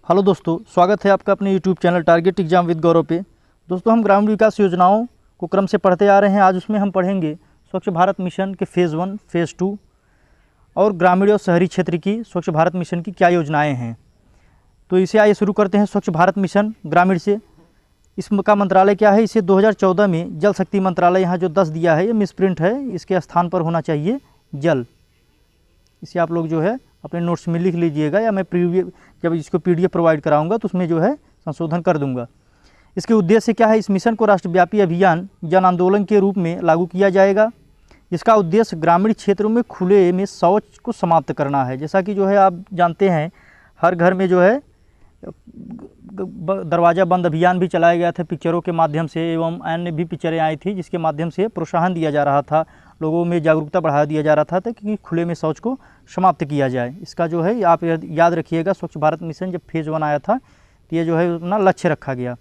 Hello दोस्तों, स्वागत है आपका अपने YouTube channel target exam with Gaurav पे। दोस्तों, हम ग्रामीण विकास योजनाओं को क्रम से पढ़ते आ रहे हैं। आज उसमें हम पढ़ेंगे स्वच्छ भारत मिशन के फेज़ 1, फेज़ 2 और ग्रामीण और शहरी क्षेत्र की स्वच्छ भारत मिशन की क्या योजनाएं हैं। तो इसे आइए शुरू करते हैं। स्वच्छ भारत मिशन ग्रामीण से इसका मंत्रालय क्या है? इसे 2014 में जल शक्ति मंत्रालय, यहाँ जो 10 दिया है ये मिसप्रिंट है, इसके स्थान पर होना चाहिए जल। इसे आप लोग जो है अपने नोट्स में लिख लीजिएगा, या मैं जब इसको PDF प्रोवाइड कराऊंगा तो उसमें जो है संशोधन कर दूंगा। इसके उद्देश्य क्या है? इस मिशन को राष्ट्रव्यापी अभियान जन आंदोलन के रूप में लागू किया जाएगा। इसका उद्देश्य ग्रामीण क्षेत्रों में खुले में शौच को समाप्त करना है। जैसा कि जो है आप जानते हैं, हर घर में जो है दरवाज़ा बंद अभियान भी चलाया गया था पिक्चरों के माध्यम से, एवं अन्य भी पिक्चरें आई थी जिसके माध्यम से प्रोत्साहन दिया जा रहा था, लोगों में जागरूकता बढ़ा दिया जा रहा था कि खुले में शौच को समाप्त किया जाए। इसका जो है आप याद रखिएगा, स्वच्छ भारत मिशन जब फेज़ 1 आया था तो ये जो है अपना लक्ष्य रखा गया।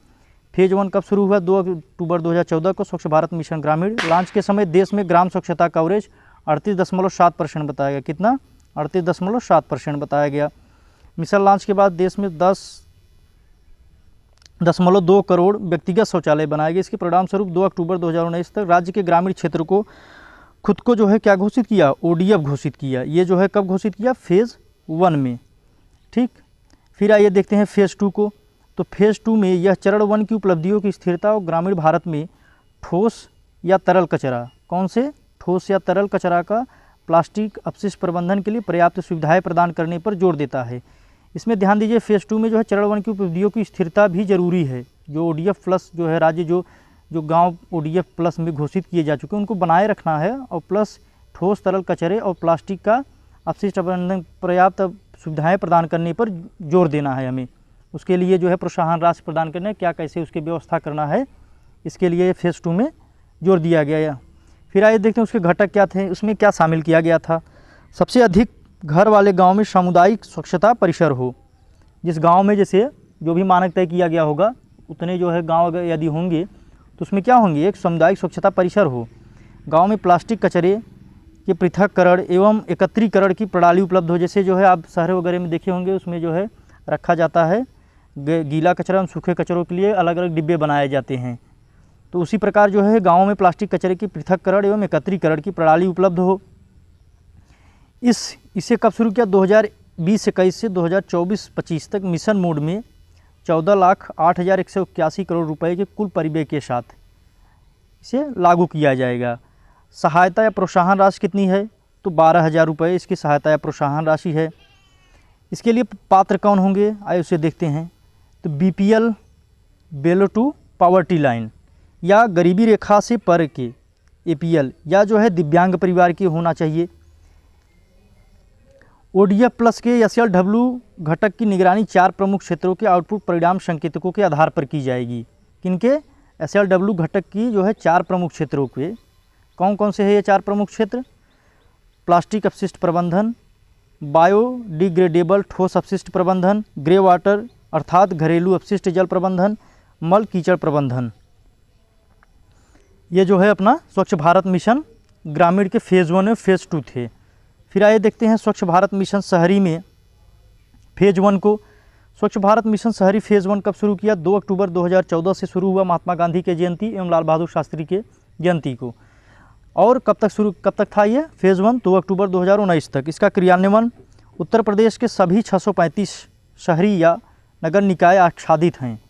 फेज़ 1 कब शुरू हुआ? 2 अक्टूबर 2014 को स्वच्छ भारत मिशन ग्रामीण लॉन्च के समय देश में ग्राम स्वच्छता कवरेज 38.7% बताया गया। कितना? 38.7% बताया गया। मिशन लॉन्च के बाद देश में 10.2 करोड़ व्यक्तिगत शौचालय बनाए गए। इसके परिणाम स्वरूप 2 अक्टूबर 2019 तक राज्य के ग्रामीण क्षेत्र को खुद को जो है क्या घोषित किया? ODF घोषित किया। ये जो है कब घोषित किया? फेज़ 1 में। ठीक, फिर आइए देखते हैं फेज़ 2 को। तो फेज़ 2 में यह चरण 1 की उपलब्धियों की स्थिरता और ग्रामीण भारत में ठोस या तरल कचरा, कौन से ठोस या तरल कचरा का प्लास्टिक अपशिष्ट प्रबंधन के लिए पर्याप्त सुविधाएं प्रदान करने पर जोर देता है। इसमें ध्यान दीजिए, फेज़ 2 में जो है चरण 1 की उपलब्धियों की स्थिरता भी जरूरी है। जो ODF प्लस जो है राज्य जो गांव ODF प्लस में घोषित किए जा चुके हैं उनको बनाए रखना है, और प्लस ठोस तरल कचरे और प्लास्टिक का अपशिष्ट प्रबंधन पर्याप्त सुविधाएं प्रदान करने पर जोर देना है हमें। उसके लिए जो है प्रोत्साहन राशि प्रदान करना है, क्या कैसे उसकी व्यवस्था करना है, इसके लिए फेज़ 2 में जोर दिया गया। फिर आइए देखते हैं उसके घटक क्या थे, उसमें क्या शामिल किया गया था। सबसे अधिक घर वाले गाँव में सामुदायिक स्वच्छता परिसर हो। जिस गाँव में जैसे जो भी मानक तय किया गया होगा उतने जो है गाँव अगर यदि होंगे तो उसमें क्या होंगे? एक सामुदायिक स्वच्छता परिसर हो। गांव में प्लास्टिक कचरे के पृथक्करण एवं एकत्रीकरण की प्रणाली उपलब्ध हो। जैसे जो है आप शहर वगैरह में देखे होंगे, उसमें जो है रखा जाता है गीला कचरा एवं सूखे कचरों के लिए अलग अलग डिब्बे बनाए जाते हैं। तो उसी प्रकार जो है गाँव में प्लास्टिक कचरे के पृथक्करण एवं एकत्रीकरण की प्रणाली उपलब्ध हो। इसे कब शुरू किया? 2020-21 से 2024-25 तक मिशन मोड में 14,08,181 करोड़ रुपए के कुल परिव्यय के साथ इसे लागू किया जाएगा। सहायता या प्रोत्साहन राशि कितनी है? तो 12,000 रुपये इसकी सहायता या प्रोत्साहन राशि है। इसके लिए पात्र कौन होंगे? आइए उसे देखते हैं। तो BPL, below to poverty line, या गरीबी रेखा से पर के APL, या जो है दिव्यांग परिवार के होना चाहिए। ODF प्लस के SLW घटक की निगरानी 4 प्रमुख क्षेत्रों के आउटपुट परिणाम संकेतकों के आधार पर की जाएगी। किनके? SLW घटक की जो है 4 प्रमुख क्षेत्रों के। कौन कौन से है ये 4 प्रमुख क्षेत्र? प्लास्टिक अपशिष्ट प्रबंधन, बायोडिग्रेडेबल ठोस अपशिष्ट प्रबंधन, ग्रे वाटर अर्थात घरेलू अपशिष्ट जल प्रबंधन, मल कीचड़ प्रबंधन। ये जो है अपना स्वच्छ भारत मिशन ग्रामीण के फेज़ 1 और फेज़ 2 थे। फिर आइए देखते हैं स्वच्छ भारत मिशन शहरी में फेज़ 1 को। स्वच्छ भारत मिशन शहरी फेज़ 1 कब शुरू किया? 2 अक्टूबर 2014 से शुरू हुआ, महात्मा गांधी के जयंती एवं लाल बहादुर शास्त्री के जयंती को। और कब तक था ये फेज़ 1? 2 अक्टूबर 2019 तक। इसका क्रियान्वयन उत्तर प्रदेश के सभी 635 शहरी या नगर निकाय आच्छादित हैं।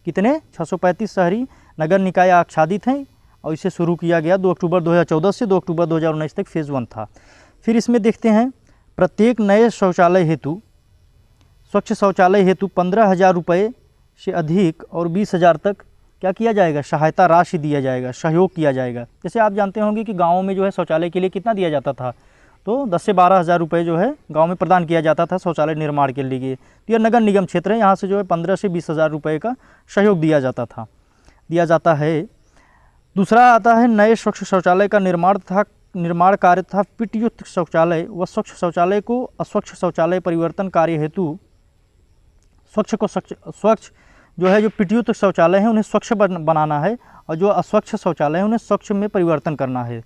कितने? 635 शहरी नगर निकाय आच्छादित हैं, और इसे शुरू किया गया 2 अक्टूबर 2014 से 2 अक्टूबर 2019 तक फेज़ 1 था। फिर इसमें देखते हैं, प्रत्येक नए शौचालय हेतु स्वच्छ शौचालय हेतु 15,000 रुपये से अधिक और 20,000 तक क्या किया जाएगा? सहायता राशि दिया जाएगा, सहयोग किया जाएगा। जैसे आप जानते होंगे कि गाँवों में जो है शौचालय के लिए कितना दिया जाता था? तो 10 से 12,000 रुपये जो है गाँव में प्रदान किया जाता था शौचालय निर्माण के लिए। तो यह नगर निगम क्षेत्र है, यहाँ से जो है 15 से 20,000 रुपये का सहयोग दिया जाता है। दूसरा आता है नए स्वच्छ शौचालय का निर्माण कार्य तथा पिटयुक्त शौचालय व स्वच्छ शौचालय को अस्वच्छ शौचालय परिवर्तन कार्य हेतु स्वच्छ जो है जो पिटयुक्त शौचालय है उन्हें स्वच्छ बनाना है, और जो अस्वच्छ शौचालय है उन्हें स्वच्छ में परिवर्तन करना है।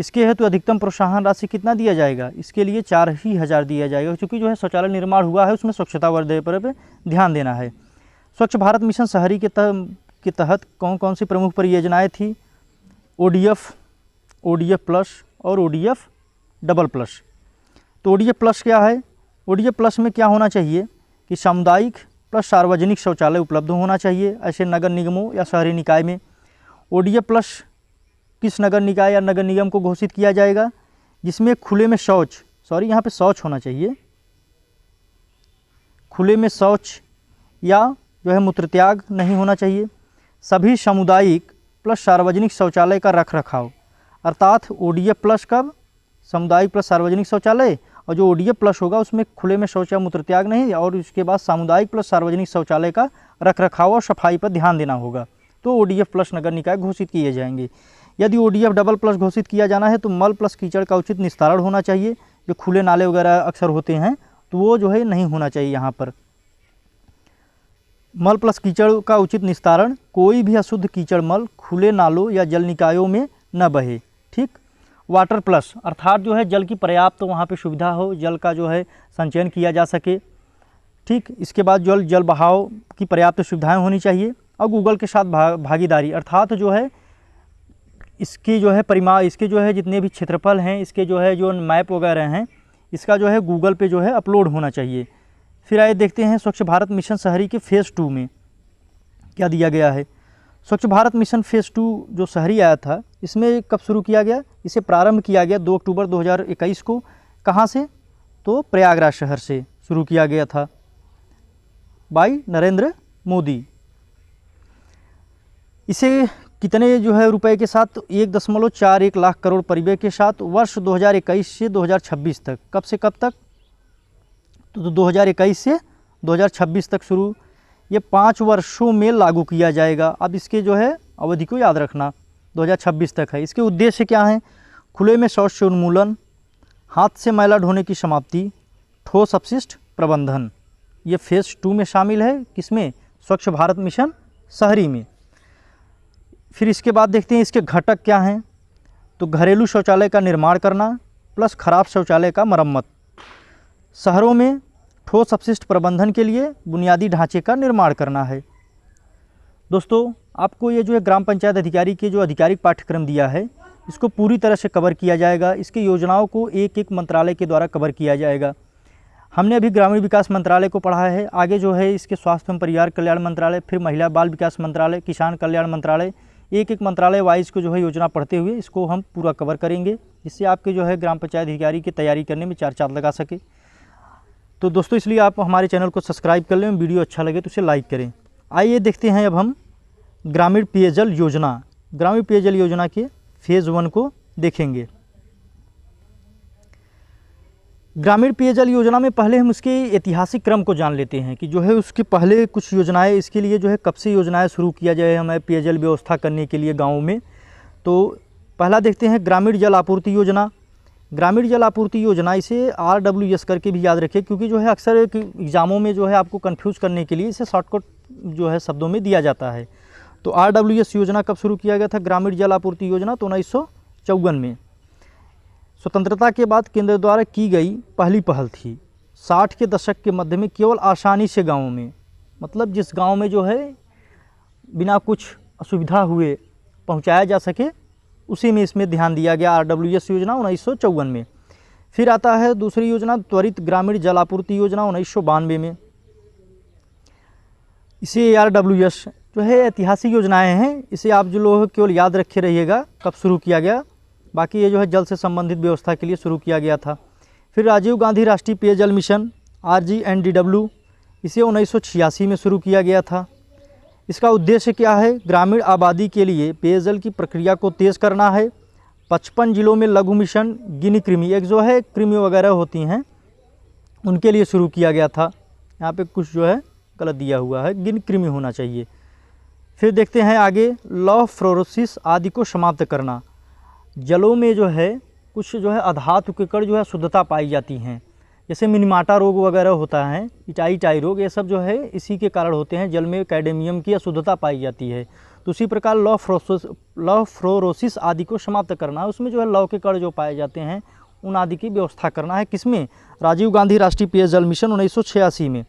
इसके हेतु अधिकतम प्रोत्साहन राशि कितना दिया जाएगा? इसके लिए 4,000 दिया जाएगा, क्योंकि जो है शौचालय निर्माण हुआ है उसमें स्वच्छता वर्धन पर ध्यान देना है। स्वच्छ भारत मिशन शहरी के तहत कौन कौन सी प्रमुख परियोजनाएं थी? ODF, ODF प्लस और ODF डबल प्लस। तो ODF प्लस क्या है? ODF प्लस में क्या होना चाहिए कि सामुदायिक प्लस सार्वजनिक शौचालय उपलब्ध होना चाहिए ऐसे नगर निगमों या शहरी निकाय में। ODF प्लस किस नगर निकाय या नगर निगम को घोषित किया जाएगा? जिसमें खुले में शौच, यहाँ पे शौच होना चाहिए, खुले में शौच या जो है मूत्रत्याग नहीं होना चाहिए। सभी सामुदायिक प्लस सार्वजनिक शौचालय का रख रखाव, अर्थात ODF प्लस कब? सामुदायिक प्लस सार्वजनिक शौचालय, और जो ODF प्लस होगा उसमें खुले में शौच या मूत्रत्याग नहीं, और उसके बाद सामुदायिक प्लस सार्वजनिक शौचालय का रख रखाव और सफाई पर ध्यान देना होगा। तो ODF प्लस नगर निकाय घोषित किए जाएंगे। यदि ODF डबल प्लस घोषित किया जाना है तो मल प्लस कीचड़ का उचित निस्तारण होना चाहिए। जो खुले नाले वगैरह अक्सर होते हैं तो वो जो है नहीं होना चाहिए यहाँ पर। मल प्लस कीचड़ का उचित निस्तारण, कोई भी अशुद्ध कीचड़ मल खुले नालों या जल निकायों में न बहे। ठीक। वाटर प्लस, अर्थात जो है जल की पर्याप्त वहाँ पे सुविधा हो, जल का जो है संचयन किया जा सके। ठीक। इसके बाद जल बहाव की पर्याप्त सुविधाएं होनी चाहिए, और गूगल के साथ भागीदारी, अर्थात जो है इसकी जो है इसके जो है जितने भी क्षेत्रफल हैं, इसके जो है जो मैप वगैरह हैं, इसका जो है गूगल पे जो है अपलोड होना चाहिए। फिर आइए देखते हैं स्वच्छ भारत मिशन शहरी के फेज़ 2 में क्या दिया गया है। स्वच्छ भारत मिशन फेज़ 2 जो शहरी आया था, इसमें कब शुरू किया गया? इसे प्रारंभ किया गया 2 अक्टूबर 2021 को। कहाँ से? तो प्रयागराज शहर से शुरू किया गया था बाय नरेंद्र मोदी। इसे कितने जो है रुपए के साथ? 1.41 लाख करोड़ परिव्यय के साथ वर्ष 2021 से 2026 तक। कब से कब तक? तो 2021 से 2026 तक शुरू, ये 5 वर्षों में लागू किया जाएगा। अब इसके जो है अवधि को याद रखना, 2026 तक है। इसके उद्देश्य क्या हैं? खुले में शौच से उन्मूलन, हाथ से मैला ढोने की समाप्ति, ठोस अपशिष्ट प्रबंधन। ये फेज़ 2 में शामिल है। किसमें? स्वच्छ भारत मिशन शहरी में। फिर इसके बाद देखते हैं इसके घटक क्या हैं। तो घरेलू शौचालय का निर्माण करना प्लस खराब शौचालय का मरम्मत। शहरों में ठोस अपशिष्ट प्रबंधन के लिए बुनियादी ढांचे का निर्माण करना है। दोस्तों, आपको ये जो है ग्राम पंचायत अधिकारी के जो आधिकारिक पाठ्यक्रम दिया है, इसको पूरी तरह से कवर किया जाएगा। इसकी योजनाओं को एक एक मंत्रालय के द्वारा कवर किया जाएगा। हमने अभी ग्रामीण विकास मंत्रालय को पढ़ा है, आगे जो है इसके स्वास्थ्य एवं परिवार कल्याण मंत्रालय, फिर महिला बाल विकास मंत्रालय, किसान कल्याण मंत्रालय, एक एक मंत्रालय वाइज को जो है योजना पढ़ते हुए इसको हम पूरा कवर करेंगे, जिससे आपके जो है ग्राम पंचायत अधिकारी की तैयारी करने में 4 चाँद लगा सके। तो दोस्तों, इसलिए आप हमारे चैनल को सब्सक्राइब कर लें, वीडियो अच्छा लगे तो उसे लाइक करें। आइए देखते हैं अब हम ग्रामीण पेयजल योजना के फेज़ 1 को देखेंगे। ग्रामीण पेयजल योजना में पहले हम उसके ऐतिहासिक क्रम को जान लेते हैं कि जो है उसके पहले कुछ योजनाएं, इसके लिए जो है कब से योजनाएं शुरू किया जाए हमें पेयजल व्यवस्था करने के लिए गाँव में। तो पहला देखते हैं ग्रामीण जल आपूर्ति योजना। ग्रामीण जल आपूर्ति योजना, इसे RWS करके भी याद रखें, क्योंकि जो है अक्सर एग्ज़ामों में जो है आपको कंफ्यूज करने के लिए इसे शॉर्टकट जो है शब्दों में दिया जाता है। तो RWS योजना कब शुरू किया गया था? ग्रामीण जल आपूर्ति योजना तो 1954 में। स्वतंत्रता के बाद केंद्र द्वारा की गई पहली पहल थी। 60 के दशक के मध्य में केवल आसानी से गाँवों में, मतलब जिस गाँव में जो है बिना कुछ असुविधा हुए पहुँचाया जा सके, उसी में इसमें ध्यान दिया गया। RWS योजना 1954 में। फिर आता है दूसरी योजना त्वरित ग्रामीण जल आपूर्ति योजना 1992 में। इसे RWS जो है ऐतिहासिक योजनाएं हैं, इसे आप जो लोग केवल याद रखे रहिएगा कब शुरू किया गया। बाकी ये जो है जल से संबंधित व्यवस्था के लिए शुरू किया गया था। फिर राजीव गांधी राष्ट्रीय पेयजल मिशन RGNDW, इसे 1986 में शुरू किया गया था। इसका उद्देश्य क्या है? ग्रामीण आबादी के लिए पेयजल की प्रक्रिया को तेज़ करना है। 55 जिलों में लघु मिशन गिनी कृमि, एक जो है कृमि वगैरह होती हैं उनके लिए शुरू किया गया था। यहाँ पे कुछ जो है गलत दिया हुआ है, गिनी कृमि होना चाहिए। फिर देखते हैं आगे, लौह फ्लोरोसिस आदि को समाप्त करना। जलों में जो है कुछ जो है अधातु के कण जो है शुद्धता पाई जाती हैं, जैसे मिनीमाटा रोग वगैरह होता है, इटाई रोग, ये सब जो है इसी के कारण होते हैं। जल में कैडमियम की अशुद्धता पाई जाती है, तो उसी प्रकार लौह फ्लोरोसिस आदि को समाप्त करना है। उसमें जो है लौह के कण जो पाए जाते हैं उन आदि की व्यवस्था करना है। किसमें? राजीव गांधी राष्ट्रीय पेयजल मिशन 1986 में।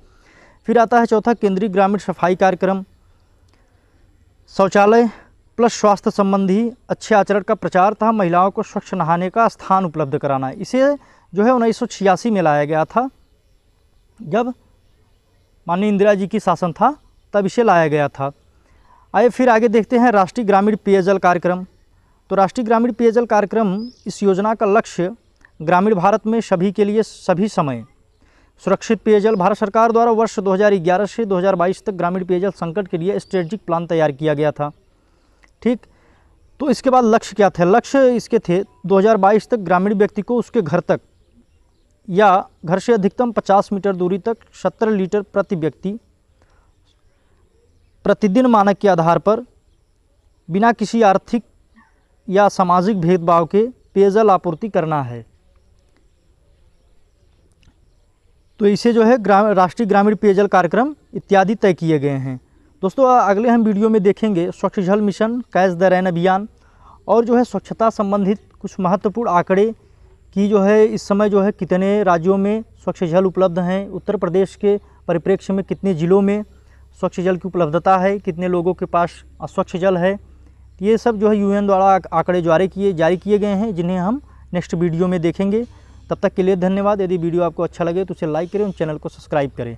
फिर आता है चौथा, केंद्रीय ग्रामीण सफाई कार्यक्रम, शौचालय प्लस स्वास्थ्य संबंधी अच्छे आचरण का प्रचार तथा महिलाओं को स्वच्छ नहाने का स्थान उपलब्ध कराना है। इसे जो है 1986 में लाया गया था, जब माननीय इंदिरा जी की शासन था तब इसे लाया गया था। आइए फिर आगे देखते हैं राष्ट्रीय ग्रामीण पेयजल कार्यक्रम। तो राष्ट्रीय ग्रामीण पेयजल कार्यक्रम, इस योजना का लक्ष्य ग्रामीण भारत में सभी के लिए सभी समय सुरक्षित पेयजल। भारत सरकार द्वारा वर्ष 2011 से 2022 तक ग्रामीण पेयजल संकट के लिए स्ट्रेटेजिक प्लान तैयार किया गया था। ठीक, तो इसके बाद लक्ष्य क्या थे? लक्ष्य इसके थे 2022 तक ग्रामीण व्यक्ति को उसके घर तक या घर से अधिकतम 50 मीटर दूरी तक 70 लीटर प्रति व्यक्ति प्रतिदिन मानक के आधार पर बिना किसी आर्थिक या सामाजिक भेदभाव के पेयजल आपूर्ति करना है। तो इसे जो है राष्ट्रीय ग्रामीण पेयजल कार्यक्रम इत्यादि तय किए गए हैं। दोस्तों अगले हम वीडियो में देखेंगे स्वच्छ जल मिशन, कैच द रेन अभियान और जो है स्वच्छता संबंधित कुछ महत्वपूर्ण आंकड़े कि जो है इस समय जो है कितने राज्यों में स्वच्छ जल उपलब्ध हैं, उत्तर प्रदेश के परिप्रेक्ष्य में कितने ज़िलों में स्वच्छ जल की उपलब्धता है, कितने लोगों के पास अस्वच्छ जल है। ये सब जो है यूएन द्वारा आंकड़े जारी किए गए हैं, जिन्हें हम नेक्स्ट वीडियो में देखेंगे। तब तक के लिए धन्यवाद। यदि वीडियो आपको अच्छा लगे तो उसे लाइक करें और चैनल को सब्सक्राइब करें।